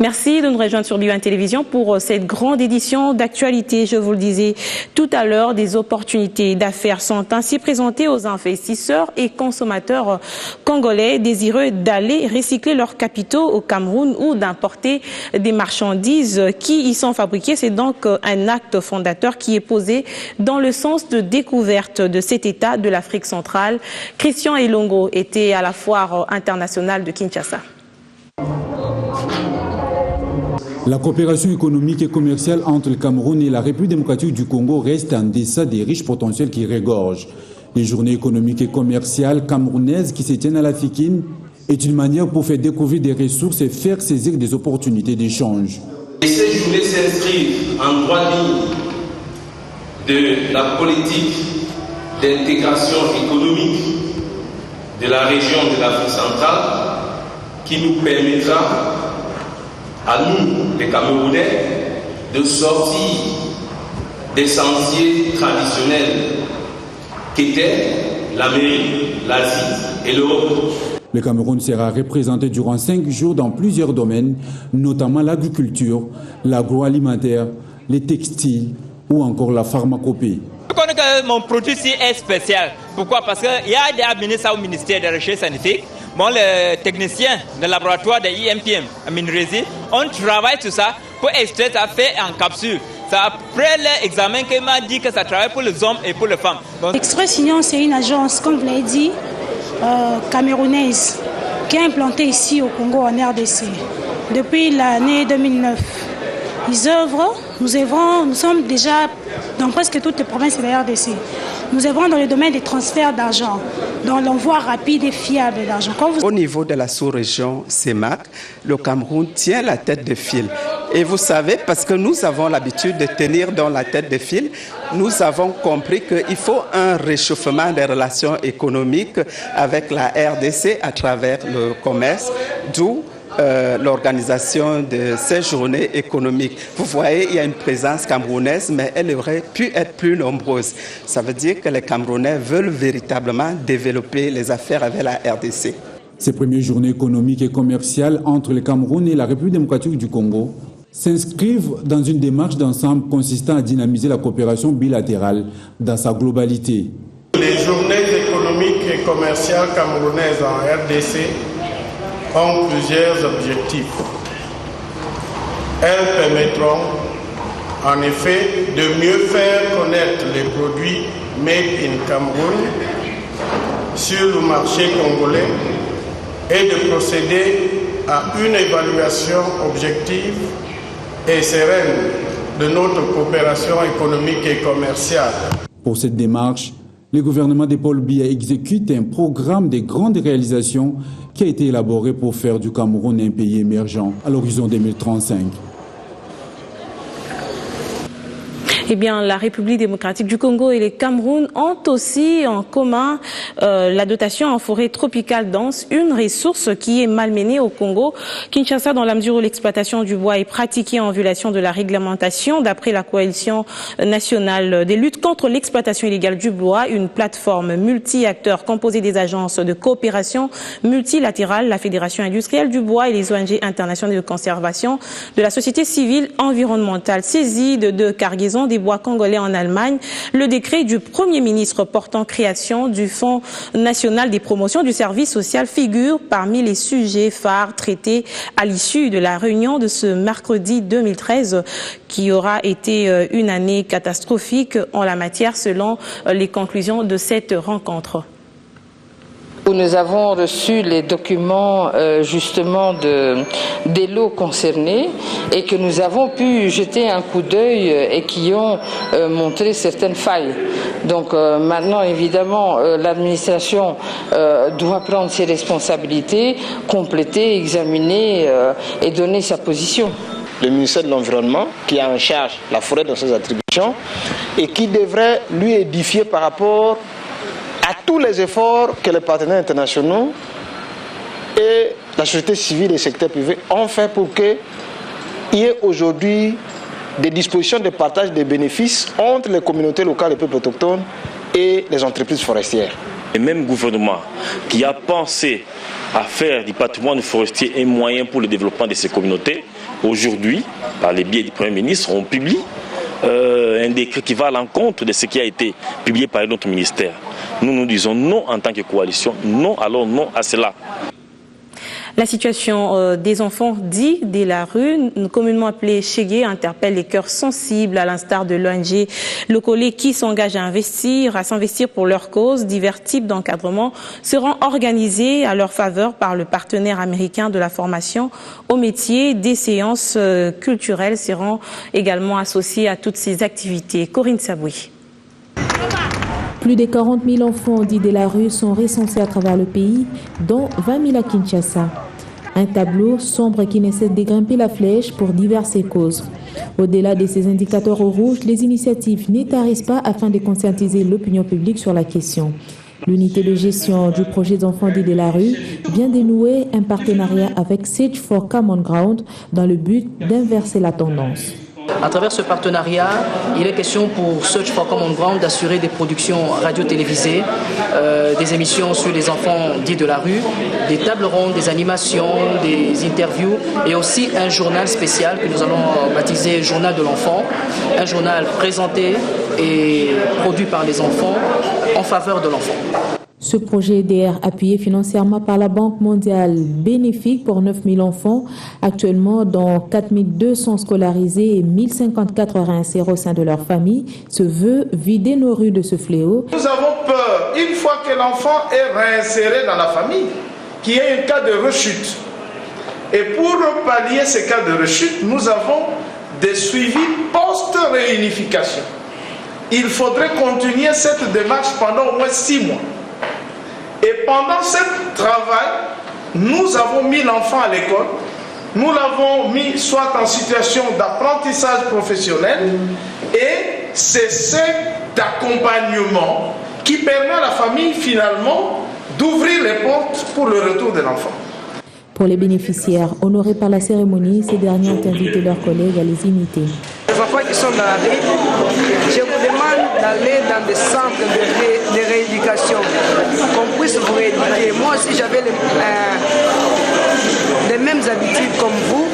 Merci de nous rejoindre sur BION Télévision pour cette grande édition d'actualité. Je vous le disais tout à l'heure, des opportunités d'affaires sont ainsi présentées aux investisseurs et consommateurs congolais désireux d'aller recycler leurs capitaux au Cameroun ou d'importer des marchandises qui y sont fabriquées. C'est donc un acte fondateur qui est posé dans le sens de découverte de cet État de l'Afrique centrale. Christian Elongo était à la foire internationale de Kinshasa. La coopération économique et commerciale entre le Cameroun et la République démocratique du Congo reste en deçà des riches potentiels qui regorgent. Les journées économiques et commerciales camerounaises qui se tiennent à la Fikine est une manière pour faire découvrir des ressources et faire saisir des opportunités d'échange. Ces journées s'inscrivent en droit ligne de la politique d'intégration économique de la région de l'Afrique centrale qui nous permettra à nous, les Camerounais, de sortir des sentiers traditionnels qu'étaient l'Amérique, l'Asie et l'Europe. Le Cameroun sera représenté durant 5 jours dans plusieurs domaines, notamment l'agriculture, l'agroalimentaire, les textiles ou encore la pharmacopée. Je connais que mon produit est spécial. Pourquoi? Parce qu'il y a des amené ça au ministère de la Recherche scientifique. Bon, les techniciens du laboratoire de l'IMPM à Minresi, on travaille sur ça pour extraire ça fait en capsule. C'est après l'examen qu'il m'a dit que ça travaille pour les hommes et pour les femmes. Express Union, c'est une agence, comme vous l'avez dit, camerounaise, qui est implantée ici au Congo en RDC depuis l'année 2009. Ils œuvrent, nous sommes déjà dans presque toutes les provinces de la RDC. Nous œuvrons dans le domaine des transferts d'argent, dans l'envoi rapide et fiable d'argent. Au niveau de la sous-région CEMAC, le Cameroun tient la tête de file. Et vous savez, parce que nous avons l'habitude de tenir dans la tête de file, nous avons compris qu'il faut un réchauffement des relations économiques avec la RDC à travers le commerce, d'où l'organisation de ces journées économiques. Vous voyez, il y a une présence camerounaise, mais elle aurait pu être plus nombreuse. Ça veut dire que les Camerounais veulent véritablement développer les affaires avec la RDC. Ces premières journées économiques et commerciales entre le Cameroun et la République démocratique du Congo s'inscrivent dans une démarche d'ensemble consistant à dynamiser la coopération bilatérale dans sa globalité. Les journées économiques et commerciales camerounaises en RDC ont plusieurs objectifs. Elles permettront en effet de mieux faire connaître les produits made in Cameroun sur le marché congolais et de procéder à une évaluation objective et sereine de notre coopération économique et commerciale. Pour cette démarche, le gouvernement de Paul Biya exécute un programme de grandes réalisations qui a été élaboré pour faire du Cameroun un pays émergent à l'horizon 2035. Eh bien, la République démocratique du Congo et le Cameroun ont aussi en commun la dotation en forêt tropicale dense, une ressource qui est malmenée au Congo. Kinshasa, dans la mesure où l'exploitation du bois est pratiquée en violation de la réglementation, d'après la coalition nationale des luttes contre l'exploitation illégale du bois, une plateforme multi-acteurs composée des agences de coopération multilatérale, la Fédération industrielle du bois et les ONG internationales de conservation de la société civile environnementale saisie de cargaison des bois congolais en Allemagne. Le décret du Premier ministre portant création du Fonds national des promotions du service social figure parmi les sujets phares traités à l'issue de la réunion de ce mercredi 2013 qui aura été une année catastrophique en la matière selon les conclusions de cette rencontre. Nous avons reçu les documents justement des lots concernés et que nous avons pu jeter un coup d'œil et qui ont montré certaines failles. Donc maintenant, évidemment, l'administration doit prendre ses responsabilités, compléter, examiner et donner sa position. Le ministère de l'Environnement, qui a en charge la forêt dans ses attributions et qui devrait lui édifier par rapport à tous les efforts que les partenaires internationaux et la société civile et le secteur privé ont fait pour qu'il y ait aujourd'hui des dispositions de partage des bénéfices entre les communautés locales et peuples autochtones et les entreprises forestières. Le même gouvernement qui a pensé à faire du patrimoine forestier un moyen pour le développement de ces communautés. Aujourd'hui, par les biais du Premier ministre, on publie un décret qui va à l'encontre de ce qui a été publié par notre ministère. Nous disons non en tant que coalition, non, alors non à cela. La situation des enfants dits de la rue, communément appelés Chégué, interpelle les cœurs sensibles, à l'instar de l'ONG Locolé qui s'engage à s'investir pour leur cause. Divers types d'encadrement seront organisés à leur faveur par le partenaire américain de la formation au métier. Des séances culturelles seront également associées à toutes ces activités. Corinne Saboui. Plus de 40 000 enfants dits de la rue sont recensés à travers le pays, dont 20 000 à Kinshasa. Un tableau sombre qui ne cesse de grimper la flèche pour diverses causes. Au-delà de ces indicateurs au rouge, les initiatives ne tarissent pas afin de conscientiser l'opinion publique sur la question. L'unité de gestion du projet d'enfants dits de la rue vient de nouer un partenariat avec Search for Common Ground dans le but d'inverser la tendance. À travers ce partenariat, il est question pour Search for Common Ground d'assurer des productions radio-télévisées, des émissions sur les enfants dits de la rue, des tables rondes, des animations, des interviews et aussi un journal spécial que nous allons baptiser Journal de l'enfant, un journal présenté et produit par les enfants en faveur de l'enfant. Ce projet EDR, appuyé financièrement par la Banque mondiale, bénéfique pour 9 000 enfants, actuellement dont 4 200 scolarisés et 1 054 réinsérés au sein de leur famille, se veut vider nos rues de ce fléau. Nous avons peur, une fois que l'enfant est réinséré dans la famille, qu'il y ait un cas de rechute. Et pour pallier ces cas de rechute, nous avons des suivis post-réunification. Il faudrait continuer cette démarche pendant au moins 6 mois. Et pendant ce travail, nous avons mis l'enfant à l'école, nous l'avons mis soit en situation d'apprentissage professionnel, et c'est cet accompagnement qui permet à la famille finalement d'ouvrir les portes pour le retour de l'enfant. Pour les bénéficiaires honorés par la cérémonie, ces derniers ont invité leurs collègues à les imiter. Les enfants qui sont dans la rue, je vous demande d'aller dans des centres de rééducation, qu'on puisse vous rééduquer. Moi aussi, j'avais les mêmes habitudes comme vous,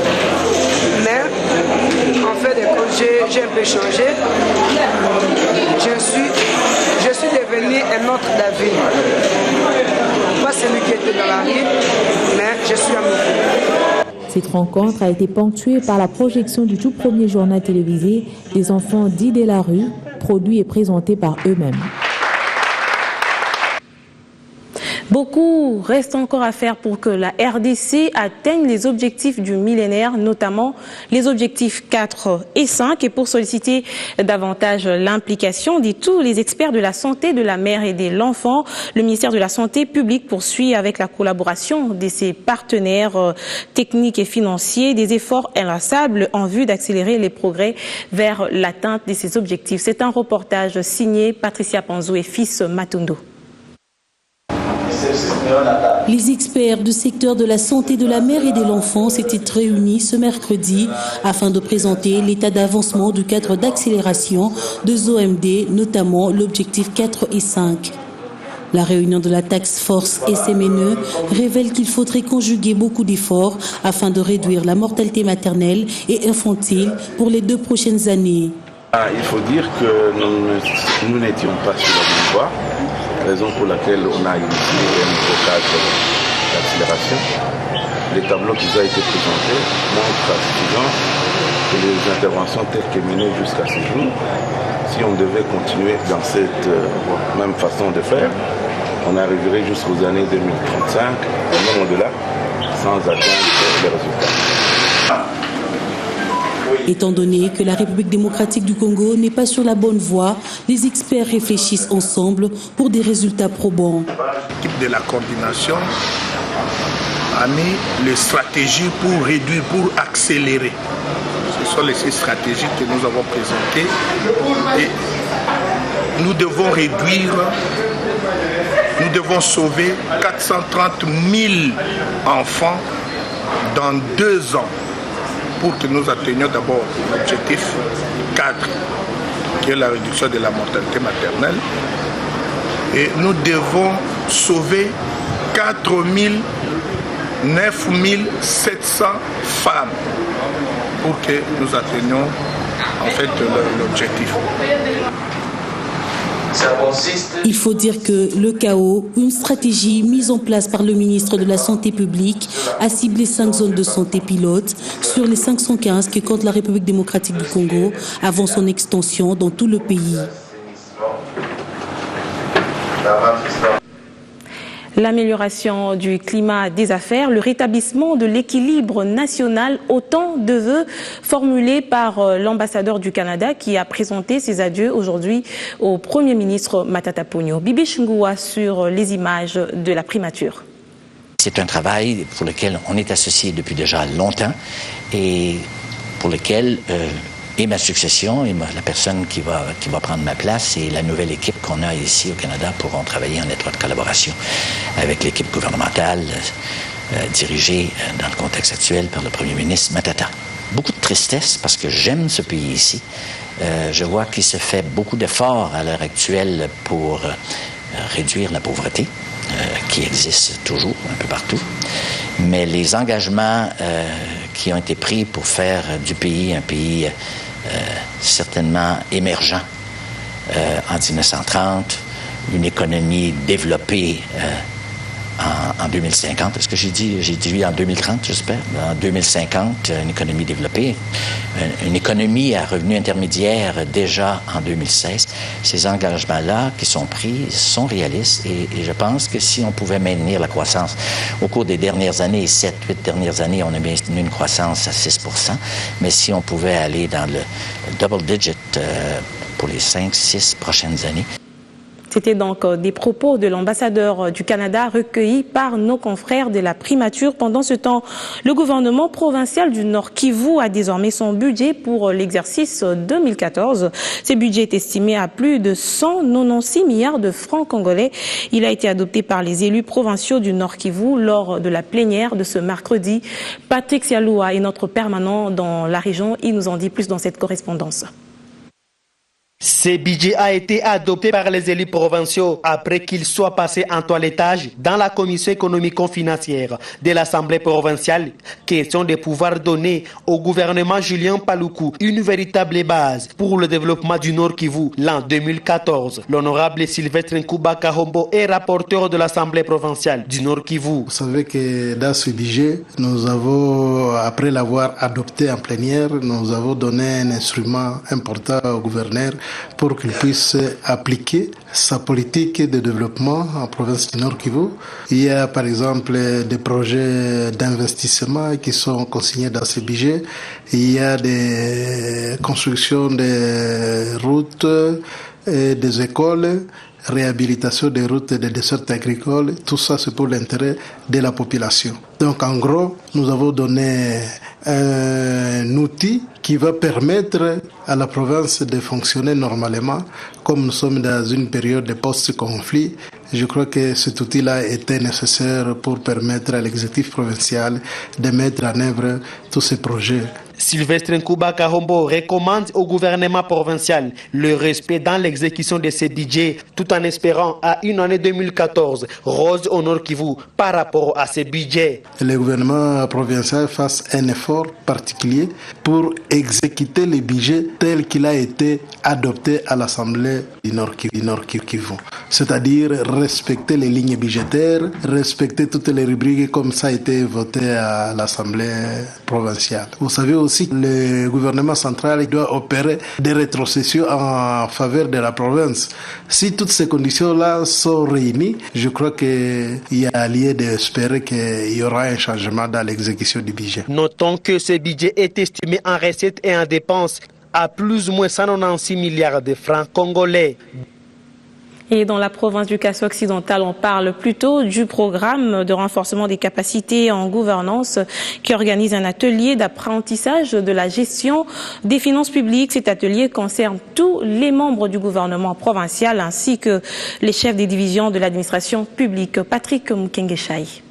mais en fait, j'ai un peu changé. Je suis devenu un autre David. Pas celui qui était dans la rue, mais je suis un autre. Cette rencontre a été ponctuée par la projection du tout premier journal télévisé des enfants dits de la rue, produit et présenté par eux-mêmes. Beaucoup reste encore à faire pour que la RDC atteigne les objectifs du millénaire, notamment les objectifs 4 et 5. Et pour solliciter davantage l'implication de tous les experts de la santé de la mère et de l'enfant, le ministère de la Santé publique poursuit avec la collaboration de ses partenaires techniques et financiers des efforts inlassables en vue d'accélérer les progrès vers l'atteinte de ces objectifs. C'est un reportage signé Patricia Panzo et Fils Matundo. Les experts du secteur de la santé de la mère et de l'enfant s'étaient réunis ce mercredi afin de présenter l'état d'avancement du cadre d'accélération de OMD, notamment l'objectif 4 et 5. La réunion de la Task Force SMNE révèle qu'il faudrait conjuguer beaucoup d'efforts afin de réduire la mortalité maternelle et infantile pour les 2 prochaines années. Il faut dire que nous n'étions pas sur la bonne voie, raison pour laquelle on a initié un nouveau cadre d'accélération. Les tableaux qui ont été présentés montrent à suffisance que les interventions telles que menées jusqu'à ce jour, si on devait continuer dans cette même façon de faire, on arriverait jusqu'aux années 2035, et même au-delà, sans atteindre les résultats. Étant donné que la République démocratique du Congo n'est pas sur la bonne voie, les experts réfléchissent ensemble pour des résultats probants. L'équipe de la coordination a mis les stratégies pour réduire, pour accélérer. Ce sont les 6 stratégies que nous avons présentées. Et nous devons réduire, nous devons sauver 430 000 enfants dans 2 ans, pour que nous atteignions d'abord l'objectif 4, qui est la réduction de la mortalité maternelle. Et nous devons sauver 4 9700 femmes pour que nous atteignions en fait l'objectif. Il faut dire que le chaos, une stratégie mise en place par le ministre de la Santé publique, a ciblé 5 zones de santé pilotes sur les 515 que compte la République démocratique du Congo avant son extension dans tout le pays. L'amélioration du climat des affaires, le rétablissement de l'équilibre national, autant de vœux formulés par l'ambassadeur du Canada qui a présenté ses adieux aujourd'hui au Premier ministre Matata Ponyo. Bibi Chungoua sur les images de la primature. C'est un travail pour lequel on est associé depuis déjà longtemps et pour lequel et ma succession et la personne qui va prendre ma place et la nouvelle équipe qu'on a ici au Canada pourront travailler en étroite collaboration avec l'équipe gouvernementale dirigée dans le contexte actuel par le Premier ministre Matata. Beaucoup de tristesse parce que j'aime ce pays ici. Je vois qu'il se fait beaucoup d'efforts à l'heure actuelle pour réduire la pauvreté qui existe toujours un peu partout. Mais les engagements qui ont été pris pour faire du pays un pays certainement émergent en 1930, une économie développée en 2050. Est-ce que j'ai dit en 2030, j'espère? En 2050, une économie développée, une économie à revenu intermédiaire déjà en 2016. Ces engagements-là qui sont pris sont réalistes et je pense que si on pouvait maintenir la croissance au cours des dernières années, 7-8 dernières années, on a maintenu une croissance à 6%, mais si on pouvait aller dans le double digit pour les 5-6 prochaines années. C'était donc des propos de l'ambassadeur du Canada recueillis par nos confrères de la primature. Pendant ce temps, le gouvernement provincial du Nord Kivu a désormais son budget pour l'exercice 2014. Ce budget est estimé à plus de 196 milliards de francs congolais. Il a été adopté par les élus provinciaux du Nord Kivu lors de la plénière de ce mercredi. Patrick Sialoua est notre permanent dans la région. Il nous en dit plus dans cette correspondance. Ce budget a été adopté par les élus provinciaux après qu'il soit passé en toilettage dans la commission économico-financière de l'Assemblée provinciale. Question de pouvoir donner au gouvernement Julien Paluku une véritable base pour le développement du Nord Kivu l'an 2014. L'honorable Sylvestre Nkuba Kahombo est rapporteur de l'Assemblée provinciale du Nord Kivu. Vous savez que dans ce budget, nous avons, après l'avoir adopté en plénière, nous avons donné un instrument important au gouverneur pour qu'il puisse appliquer sa politique de développement en province du Nord Kivu. Il y a par exemple des projets d'investissement qui sont consignés dans ce budget. Il y a des constructions de routes et des écoles, réhabilitation des routes et des dessertes agricoles. Tout ça, c'est pour l'intérêt de la population. Donc en gros, nous avons donné un outil qui va permettre à la province de fonctionner normalement. Comme nous sommes dans une période de post-conflit, je crois que cet outil-là était nécessaire pour permettre à l'exécutif provincial de mettre en œuvre tous ces projets. Sylvestre Nkuba Kahombo recommande au gouvernement provincial le respect dans l'exécution de ces budgets tout en espérant à une année 2014 rose au Nord Kivu par rapport à ces budgets. Le gouvernement provincial fasse un effort particulier pour exécuter le budget tel qu'il a été adopté à l'Assemblée du Nord Kivu. C'est-à-dire respecter les lignes budgétaires, respecter toutes les rubriques comme ça a été voté à l'Assemblée provinciale. Vous savez aussi, le gouvernement central doit opérer des rétrocessions en faveur de la province. Si toutes ces conditions-là sont réunies, je crois qu'il y a lieu d'espérer qu'il y aura un changement dans l'exécution du budget. Notons que ce budget est estimé en recettes et en dépenses à plus ou moins 196 milliards de francs congolais. Et dans la province du Kasso occidental, on parle plutôt du programme de renforcement des capacités en gouvernance qui organise un atelier d'apprentissage de la gestion des finances publiques. Cet atelier concerne tous les membres du gouvernement provincial ainsi que les chefs des divisions de l'administration publique. Patrick Mukengeshaï.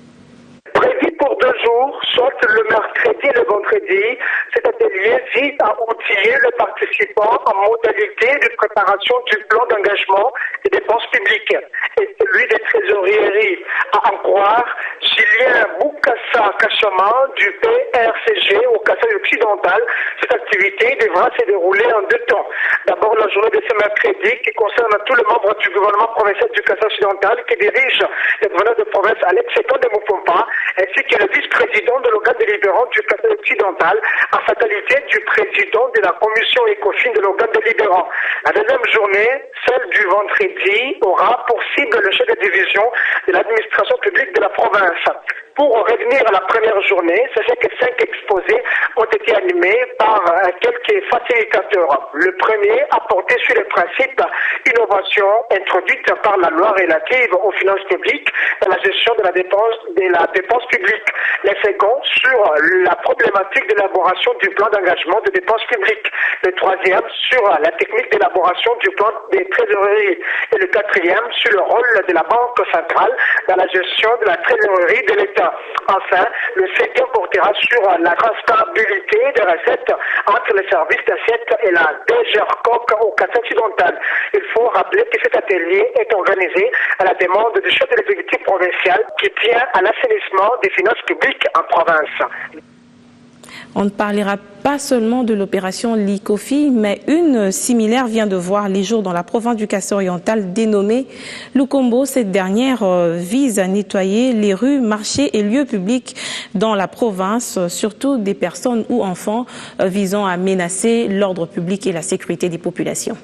Prévu pour 2 jours, soit le mercredi et le vendredi, cet atelier vise à outiller les participants en modalité de préparation du plan d'engagement des dépenses publiques et celui des trésoreries. À en croire, Julien Boukassa-Kachama du PRCG au Kasaï occidental, cette activité devra se dérouler en 2 temps. D'abord, la journée de ce mercredi qui concerne tous les membres du gouvernement provincial du Kasaï occidental qui dirige le gouverneur de province Alex Sekonde Mufumpa, ainsi que le vice-président de l'organe délibérant du Kasaï occidental, en sa qualité du président de la commission ECOFIN de l'organe délibérant. La deuxième journée, celle du vendredi, aura pour cible le chef de division de l'administration publique de la province. Pour revenir à la première journée, sachez que 5 exposés ont été animés par quelques facilitateurs. Le premier a porté sur les principes innovation introduite par la loi relative aux finances publiques dans la gestion de la dépense publique. Le second sur la problématique d'élaboration du plan d'engagement de dépenses publiques. Le troisième sur la technique d'élaboration du plan des trésoreries. Et le quatrième sur le rôle de la Banque centrale dans la gestion de la trésorerie de l'État. Enfin, le cinquième portera sur la transparabilité des recettes entre les services d'assiette et la DGRCOC au Kasaï occidental. Il faut rappeler que cet atelier est organisé à la demande du chef de l'exécutif provincial qui tient à l'assainissement des finances publiques en province. On ne parlera pas seulement de l'opération Likofi, mais une similaire vient de voir les jours dans la province du Kasaï oriental dénommée Lukombo. Cette dernière vise à nettoyer les rues, marchés et lieux publics dans la province, surtout des personnes ou enfants visant à menacer l'ordre public et la sécurité des populations.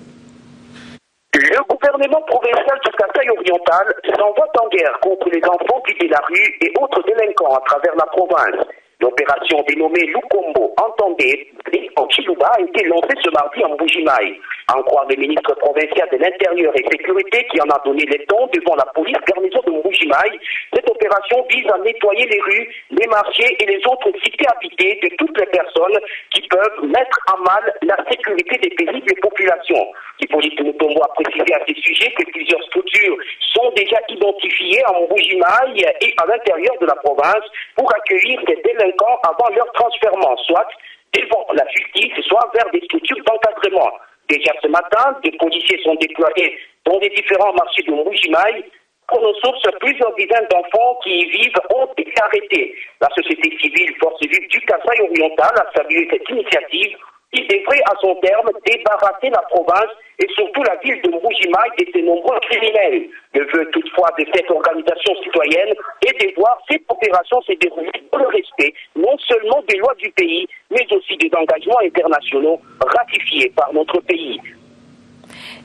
Le gouvernement provincial du Kasaï oriental s'envoie en guerre contre les enfants qui de la rue et autres délinquants à travers la province. L'opération dénommée Lukombo, entendez, en Chilouba, a été lancée ce mardi en Mbuji-Mayi. À en croire le ministre provincial de l'Intérieur et Sécurité qui en a donné les temps devant la police garnison de Mbuji-Mayi, cette opération vise à nettoyer les rues, les marchés et les autres cités habitées de toutes les personnes qui peuvent mettre à mal la sécurité des paisibles populations. Les polices de Mutombo a précisé à ce sujet que plusieurs structures sont déjà identifiées en Mbuji-Mayi et à l'intérieur de la province pour accueillir des délinquants avant leur transfèrement, soit devant la justice, soit vers des structures d'encadrement. Déjà ce matin, des policiers sont déployés dans les différents marchés de Mbuji-Mayi. Pour nos sources, plusieurs dizaines d'enfants qui y vivent ont été arrêtés. La société civile, force vive du Kasaï oriental, a salué cette initiative qui devrait à son terme débarrasser la province et surtout la ville de Mbuji-Mayi de ses nombreux criminels. Le vœu toutefois de cette organisation citoyenne est de voir cette opération se dérouler dans le respect non seulement des lois du pays, mais aussi des engagements internationaux ratifiés par notre pays.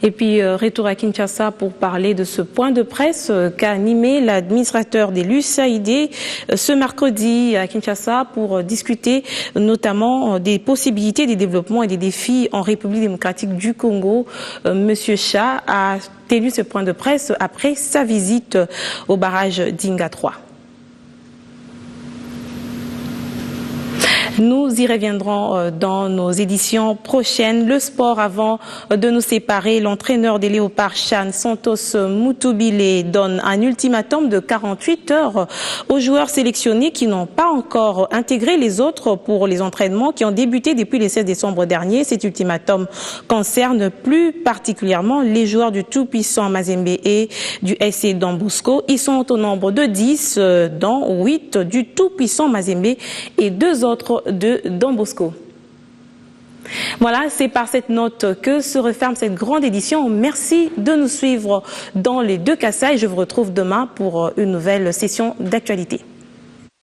Et puis, retour à Kinshasa pour parler de ce point de presse qu'a animé l'administrateur des l'USAID ce mercredi à Kinshasa pour discuter notamment des possibilités, des développements et des défis en République démocratique du Congo. Monsieur Cha a tenu ce point de presse après sa visite au barrage d'Inga 3. Nous y reviendrons dans nos éditions prochaines. Le sport, avant de nous séparer, l'entraîneur des Léopards Chan, Santos Mutubile, donne un ultimatum de 48 heures aux joueurs sélectionnés qui n'ont pas encore intégré les autres pour les entraînements qui ont débuté depuis le 16 décembre dernier. Cet ultimatum concerne plus particulièrement les joueurs du tout-puissant Mazembe et du SC Don Bosco. Ils sont au nombre de 10, dont 8 du tout-puissant Mazembe et 2 autres de Don Bosco. Voilà, c'est par cette note que se referme cette grande édition. Merci de nous suivre dans les 2 Kasaï. Je vous retrouve demain pour une nouvelle session d'actualité.